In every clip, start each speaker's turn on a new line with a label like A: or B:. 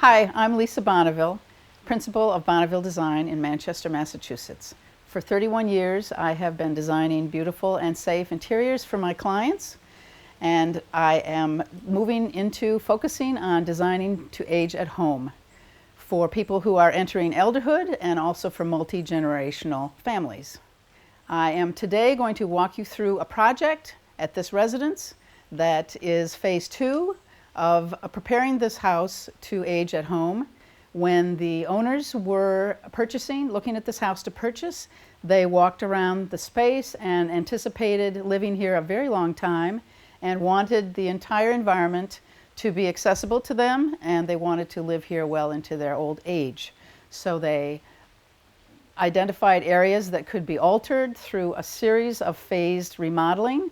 A: Hi, I'm Lisa Bonneville, principal of Bonneville Design in Manchester, Massachusetts. For 31 years, I have been designing beautiful and safe interiors for my clients, and I am moving into focusing on designing to age at home for people who are entering elderhood and also for multi-generational families. I am today going to walk you through a project at this residence that is phase 2 of preparing this house to age at home. When the owners were looking at this house to purchase, they walked around the space and anticipated living here a very long time and wanted the entire environment to be accessible to them, and they wanted to live here well into their old age. So they identified areas that could be altered through a series of phased remodeling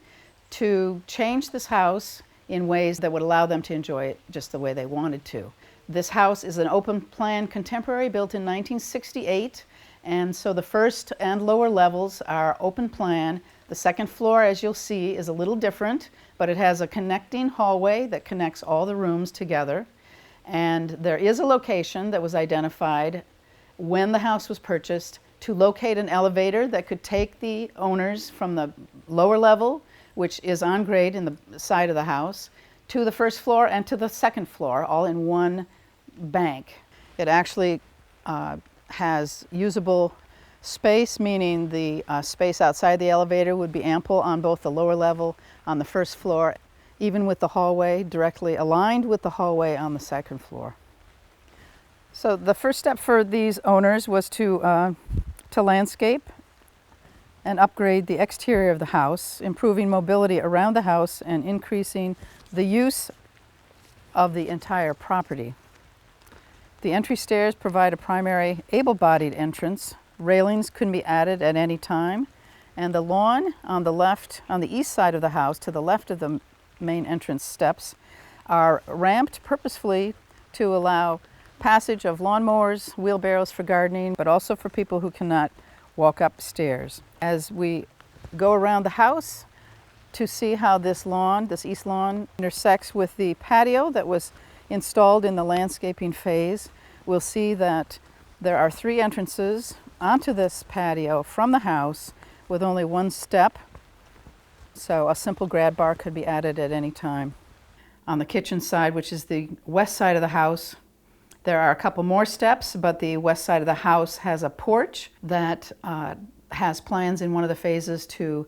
A: to change this house in ways that would allow them to enjoy it just the way they wanted to. This house is an open plan contemporary built in 1968, and so the first and lower levels are open plan. The second floor, as you'll see, is a little different, but it has a connecting hallway that connects all the rooms together. And there is a location that was identified when the house was purchased to locate an elevator that could take the owners from the lower level, which is on grade in the side of the house, to the first floor and to the second floor, all in one bank. It actually has usable space, meaning the space outside the elevator would be ample on both the lower level on the first floor, even with the hallway directly aligned with the hallway on the second floor. So the first step for these owners was to landscape and upgrade the exterior of the house, improving mobility around the house and increasing the use of the entire property. The entry stairs provide a primary able-bodied entrance. Railings can be added at any time, and the lawn on the left, on the east side of the house, to the left of the main entrance steps, are ramped purposefully to allow passage of lawnmowers, wheelbarrows for gardening, but also for people who cannot walk upstairs. As we go around the house to see how this lawn, this east lawn, intersects with the patio that was installed in the landscaping phase, we'll see that there are 3 entrances onto this patio from the house with only one step, so a simple grab bar could be added at any time. On the kitchen side, which is the west side of the house, there are a couple more steps, but the west side of the house has a porch that has plans in one of the phases to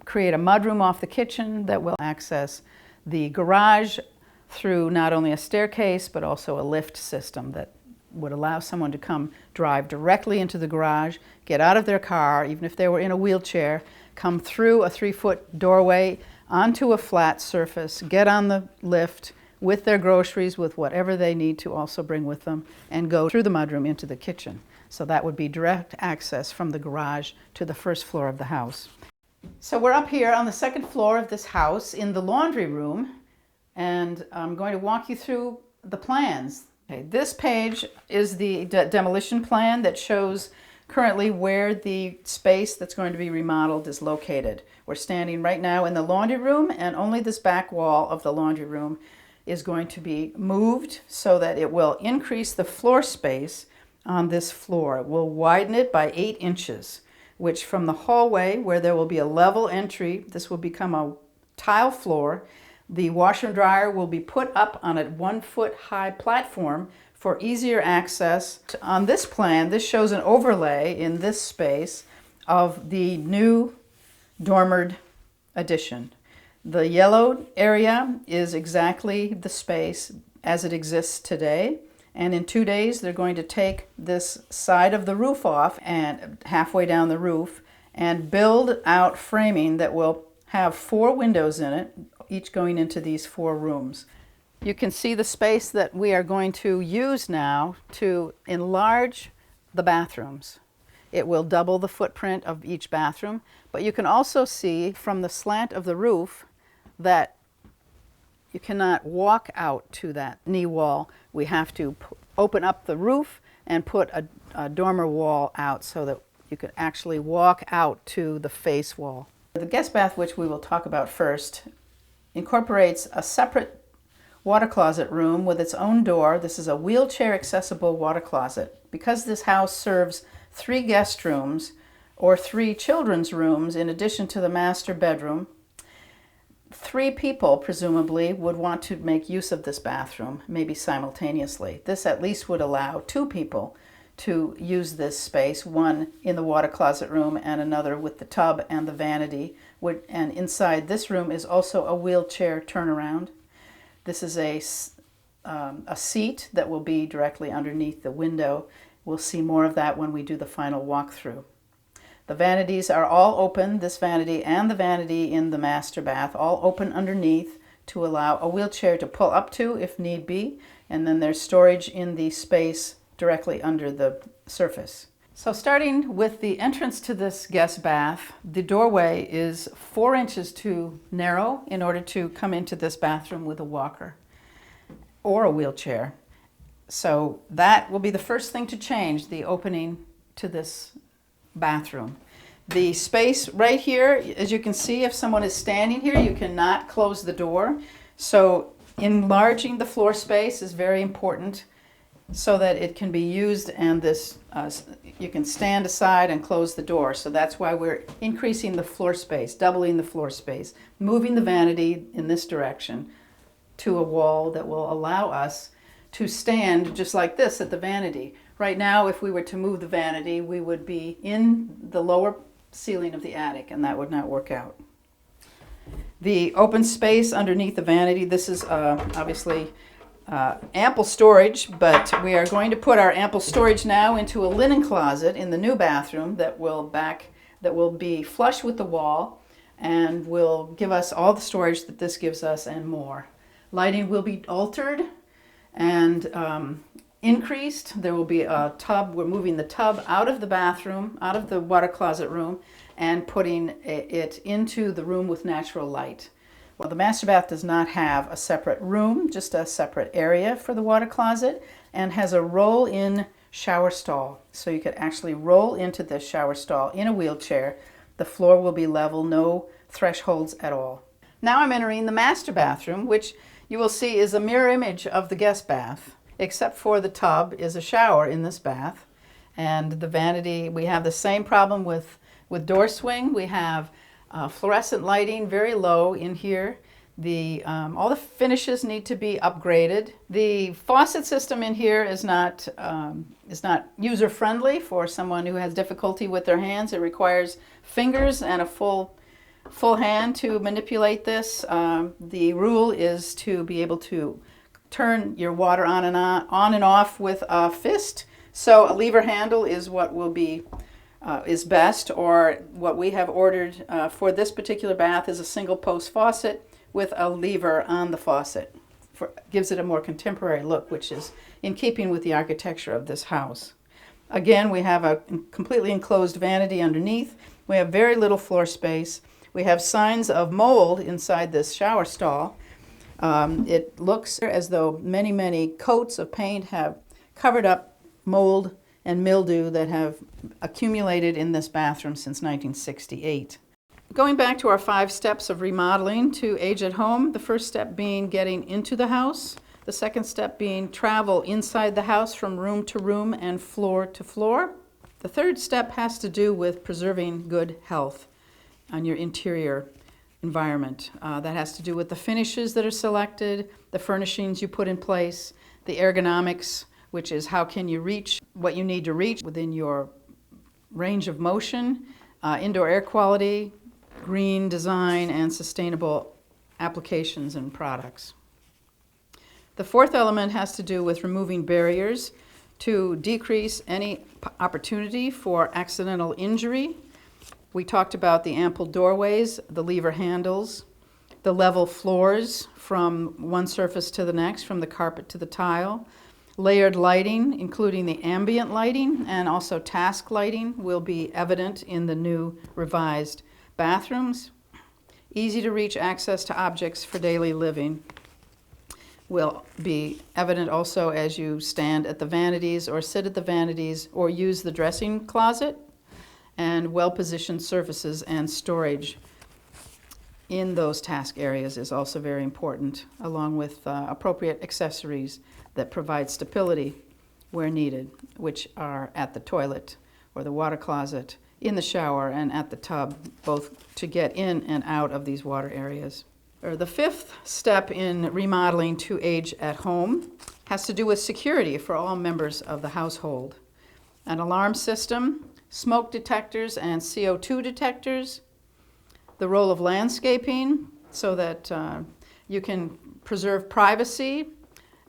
A: create a mudroom off the kitchen that will access the garage through not only a staircase, but also a lift system that would allow someone to come drive directly into the garage, get out of their car, even if they were in a wheelchair, come through a 3-foot doorway onto a flat surface, get on the lift with their groceries, with whatever they need to also bring with them, and go through the mudroom into the kitchen. So that would be direct access from the garage to the first floor of the house. So we're up here on the second floor of this house in the laundry room, and I'm going to walk you through the plans. Okay, this page is the demolition plan that shows currently where the space that's going to be remodeled is located. We're standing right now in the laundry room, and only this back wall of the laundry room is going to be moved so that it will increase the floor space on this floor. It will widen it by 8 inches, which from the hallway, where there will be a level entry, this will become a tile floor. The washer and dryer will be put up on a 1-foot high platform for easier access. On this plan, this shows an overlay in this space of the new dormered addition. The yellow area is exactly the space as it exists today, and in 2 days they're going to take this side of the roof off and halfway down the roof and build out framing that will have 4 windows in it, each going into these 4 rooms. You can see the space that we are going to use now to enlarge the bathrooms. It will double the footprint of each bathroom, but you can also see from the slant of the roof that you cannot walk out to that knee wall. We have to open up the roof and put a dormer wall out so that you could actually walk out to the face wall. The guest bath, which we will talk about first, incorporates a separate water closet room with its own door. This is a wheelchair accessible water closet. Because this house serves 3 guest rooms or 3 children's rooms in addition to the master bedroom, 3 people presumably would want to make use of this bathroom, maybe simultaneously. This at least would allow 2 people to use this space, one in the water closet room and another with the tub and the vanity. And inside this room is also a wheelchair turnaround. This is a seat that will be directly underneath the window. We'll see more of that when we do the final walkthrough. The vanities are all open, this vanity and the vanity in the master bath, all open underneath to allow a wheelchair to pull up to if need be. And then there's storage in the space directly under the surface. So starting with the entrance to this guest bath, the doorway is 4 inches too narrow in order to come into this bathroom with a walker or a wheelchair. So that will be the first thing to change, the opening to this bathroom. The space right here, as you can see, if someone is standing here, you cannot close the door. So enlarging the floor space is very important so that it can be used, and this you can stand aside and close the door. So that's why we're increasing the floor space, doubling the floor space, moving the vanity in this direction to a wall that will allow us to stand just like this at the vanity. Right now, if we were to move the vanity, we would be in the lower ceiling of the attic, and that would not work out. The open space underneath the vanity, this is obviously ample storage, but we are going to put our ample storage now into a linen closet in the new bathroom that will be flush with the wall and will give us all the storage that this gives us and more. Lighting will be altered and increased. There will be a tub. We're moving the tub out of the bathroom, out of the water closet room, and putting it into the room with natural light. Well, the master bath does not have a separate room, just a separate area for the water closet, and has a roll-in shower stall. So you could actually roll into this shower stall in a wheelchair. The floor will be level, no thresholds at all. Now I'm entering the master bathroom, which you will see is a mirror image of the guest bath, except for the tub is a shower in this bath. And the vanity, we have the same problem with door swing. We have fluorescent lighting very low in here. All the finishes need to be upgraded. The faucet system in here is not user-friendly for someone who has difficulty with their hands. It requires fingers and a full hand to manipulate this. The rule is to be able to turn your water on and off with a fist. So a lever handle is what will be is best, or what we have ordered for this particular bath is a single post faucet with a lever on the faucet. Gives it a more contemporary look, which is in keeping with the architecture of this house. Again, we have a completely enclosed vanity underneath. We have very little floor space. We have signs of mold inside this shower stall. It looks as though many, many coats of paint have covered up mold and mildew that have accumulated in this bathroom since 1968. Going back to our 5 steps of remodeling to age at home, the first step being getting into the house, the second step being travel inside the house from room to room and floor to floor. The third step has to do with preserving good health on your interior environment. That has to do with the finishes that are selected, the furnishings you put in place, the ergonomics, which is how can you reach what you need to reach within your range of motion, indoor air quality, green design, and sustainable applications and products. The fourth element has to do with removing barriers to decrease any opportunity for accidental injury. We talked about the ample doorways, the lever handles, the level floors from one surface to the next, from the carpet to the tile. Layered lighting, including the ambient lighting and also task lighting, will be evident in the new revised bathrooms. Easy to reach access to objects for daily living will be evident also as you stand at the vanities or sit at the vanities or use the dressing closet, and well-positioned surfaces and storage. in those task areas is also very important, along with appropriate accessories that provide stability where needed, which are at the toilet or the water closet, in the shower, and at the tub, both to get in and out of these water areas. The fifth step in remodeling to age at home has to do with security for all members of the household. An alarm system, smoke detectors and CO2 detectors, the role of landscaping so that you can preserve privacy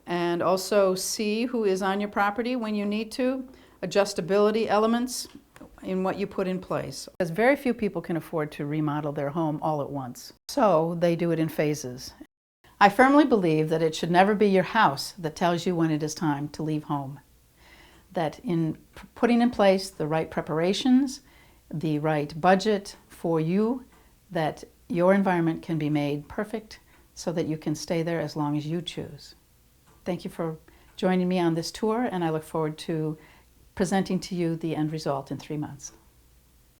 A: and also see who is on your property when you need to, adjustability elements in what you put in place. Because very few people can afford to remodel their home all at once, so they do it in phases. I firmly believe that it should never be your house that tells you when it is time to leave home. That in putting in place the right preparations, the right budget for you, that your environment can be made perfect so that you can stay there as long as you choose. Thank you for joining me on this tour, and I look forward to presenting to you the end result in 3 months.